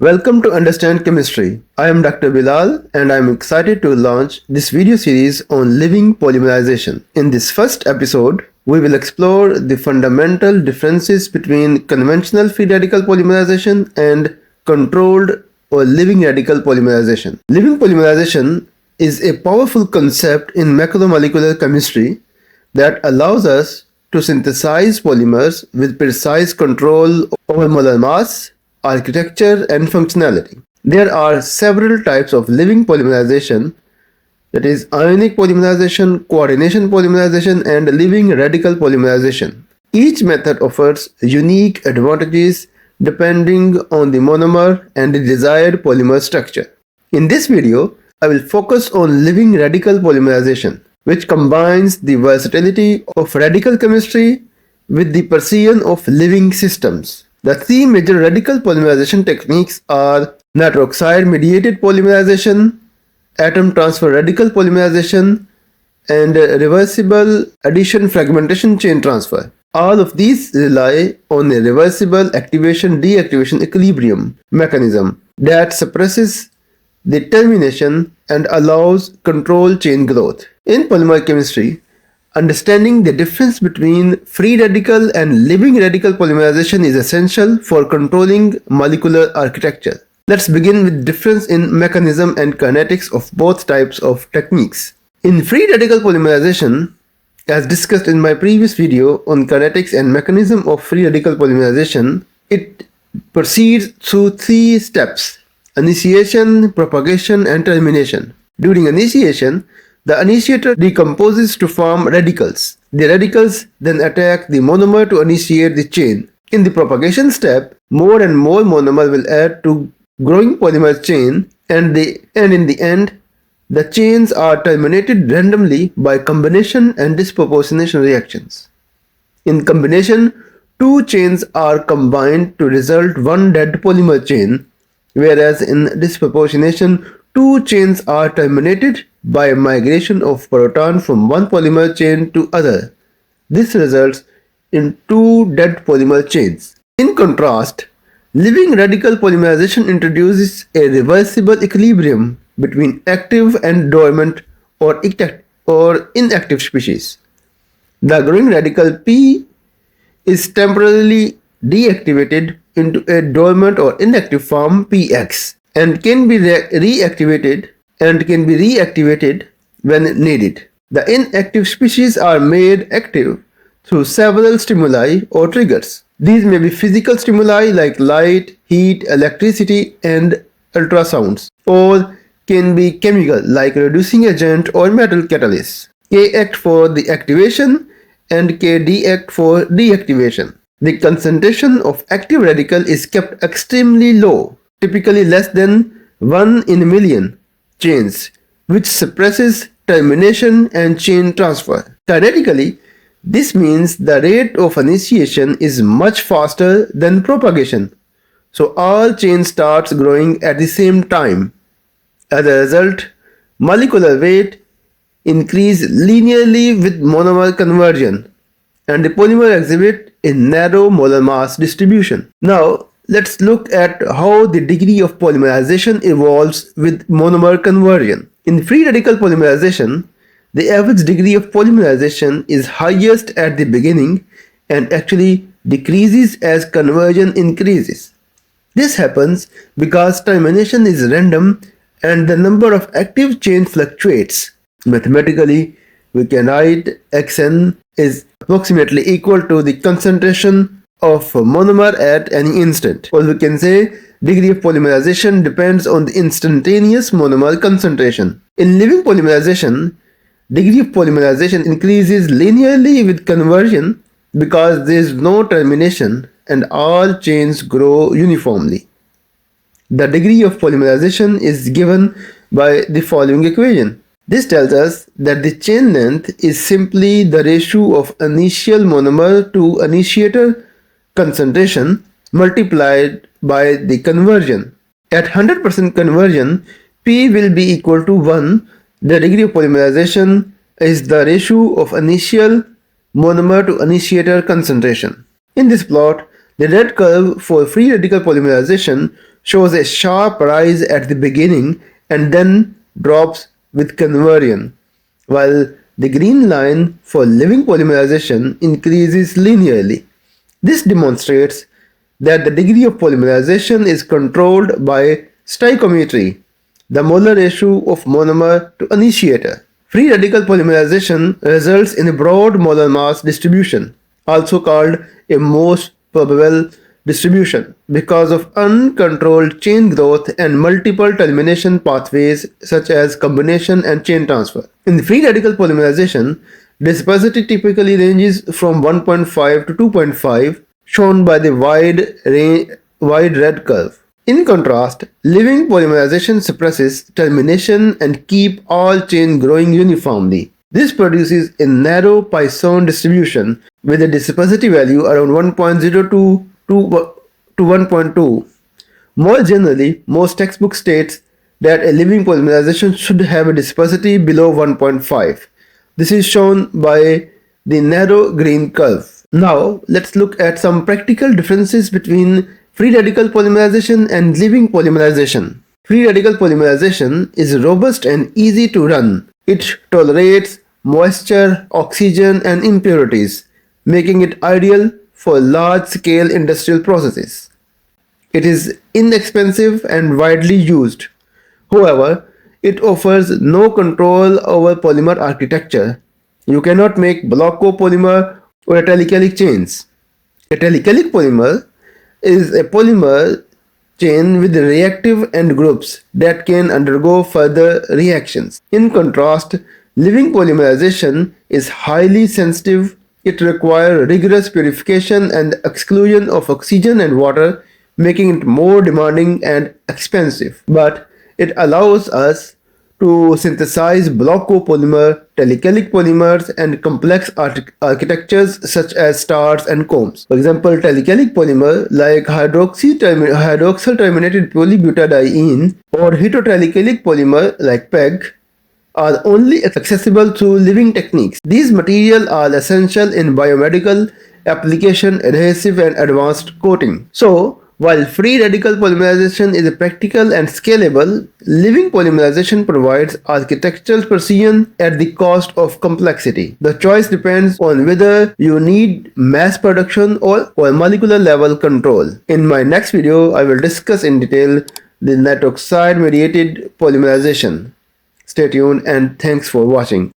Welcome to Understand Chemistry. I am Dr. Bilal and I am excited to launch this video series on living polymerization. In this first episode, we will explore the fundamental differences between conventional free radical polymerization and controlled or living radical polymerization. Living polymerization is a powerful concept in macromolecular chemistry that allows us to synthesize polymers with precise control over molar mass, architecture, and functionality. There are several types of living polymerization, that is ionic polymerization, coordination polymerization, and living radical polymerization. Each method offers unique advantages depending on the monomer and the desired polymer structure. In this video, I will focus on living radical polymerization, which combines the versatility of radical chemistry with the precision of living systems. The three major radical polymerization techniques are nitroxide-mediated polymerization, atom transfer radical polymerization, and reversible addition fragmentation chain transfer. All of these rely on a reversible activation-deactivation equilibrium mechanism that suppresses the termination and allows controlled chain growth. In polymer chemistry, understanding the difference between free radical and living radical polymerization is essential for controlling molecular architecture. Let's begin with difference in mechanism and kinetics of both types of techniques. In free radical polymerization, as discussed in my previous video on kinetics and mechanism of free radical polymerization, it proceeds through three steps: initiation, propagation, and termination. During initiation, the initiator decomposes to form radicals. The radicals then attack the monomer to initiate the chain. In the propagation step, more and more monomer will add to growing polymer chain, and in the end, the chains are terminated randomly by combination and disproportionation reactions. In combination, two chains are combined to result one dead polymer chain, whereas in disproportionation, two chains are terminated by migration of proton from one polymer chain to other. This results in two dead polymer chains. In contrast, living radical polymerization introduces a reversible equilibrium between active and dormant or inactive species. The growing radical P is temporarily deactivated into a dormant or inactive form PX and can be reactivated when needed. The inactive species are made active through several stimuli or triggers. These may be physical stimuli like light, heat, electricity, and ultrasounds, or can be chemical like reducing agent or metal catalyst. K act for the activation and K deact for deactivation. The concentration of active radical is kept extremely low, typically less than 1 in a million chains, which suppresses termination and chain transfer. Kinetically, this means the rate of initiation is much faster than propagation, so all chains starts growing at the same time. As a result, molecular weight increase linearly with monomer conversion, and the polymer exhibit a narrow molar mass distribution. Now, let's look at how the degree of polymerization evolves with monomer conversion. In free radical polymerization, the average degree of polymerization is highest at the beginning and actually decreases as conversion increases. This happens because termination is random and the number of active chains fluctuates. Mathematically, we can write Xn is approximately equal to the concentration of monomer at any instant. Or we can say degree of polymerization depends on the instantaneous monomer concentration. In living polymerization, degree of polymerization increases linearly with conversion because there is no termination and all chains grow uniformly. The degree of polymerization is given by the following equation. This tells us that the chain length is simply the ratio of initial monomer to initiator concentration multiplied by the conversion. At 100% conversion, P will be equal to 1. The degree of polymerization is the ratio of initial monomer to initiator concentration. In this plot, the red curve for free radical polymerization shows a sharp rise at the beginning and then drops with conversion, while the green line for living polymerization increases linearly. This demonstrates that the degree of polymerization is controlled by stoichiometry, the molar ratio of monomer to initiator. Free radical polymerization results in a broad molar mass distribution, also called a most probable distribution, because of uncontrolled chain growth and multiple termination pathways such as combination and chain transfer. In free radical polymerization, dispersity typically ranges from 1.5 to 2.5, shown by the wide red curve. In contrast, living polymerization suppresses termination and keep all chain growing uniformly. This produces a narrow Poisson distribution with a dispersity value around 1.02 to 1.2. More generally, most textbooks states that a living polymerization should have a dispersity below 1.5. This is shown by the narrow green curve. Now, let's look at some practical differences between free radical polymerization and living polymerization. Free radical polymerization is robust and easy to run. It tolerates moisture, oxygen, and impurities, making it ideal for large-scale industrial processes. It is inexpensive and widely used. However, it offers no control over polymer architecture. You cannot make block copolymer or telecalic chains. A telecalic polymer is a polymer chain with reactive end groups that can undergo further reactions. In contrast, living polymerization is highly sensitive. It requires rigorous purification and exclusion of oxygen and water, making it more demanding and expensive. But it allows us to synthesize block copolymer, telecalic polymers, and complex architectures such as stars and combs. For example, telecalic polymer like hydroxyl terminated polybutadiene or heterotelecalic polymer like PEG are only accessible through living techniques. These materials are essential in biomedical application, adhesive, and advanced coating. So, while free radical polymerization is practical and scalable, living polymerization provides architectural precision at the cost of complexity. The choice depends on whether you need mass production or molecular level control. In my next video, I will discuss in detail the nitroxide mediated polymerization. Stay tuned and thanks for watching.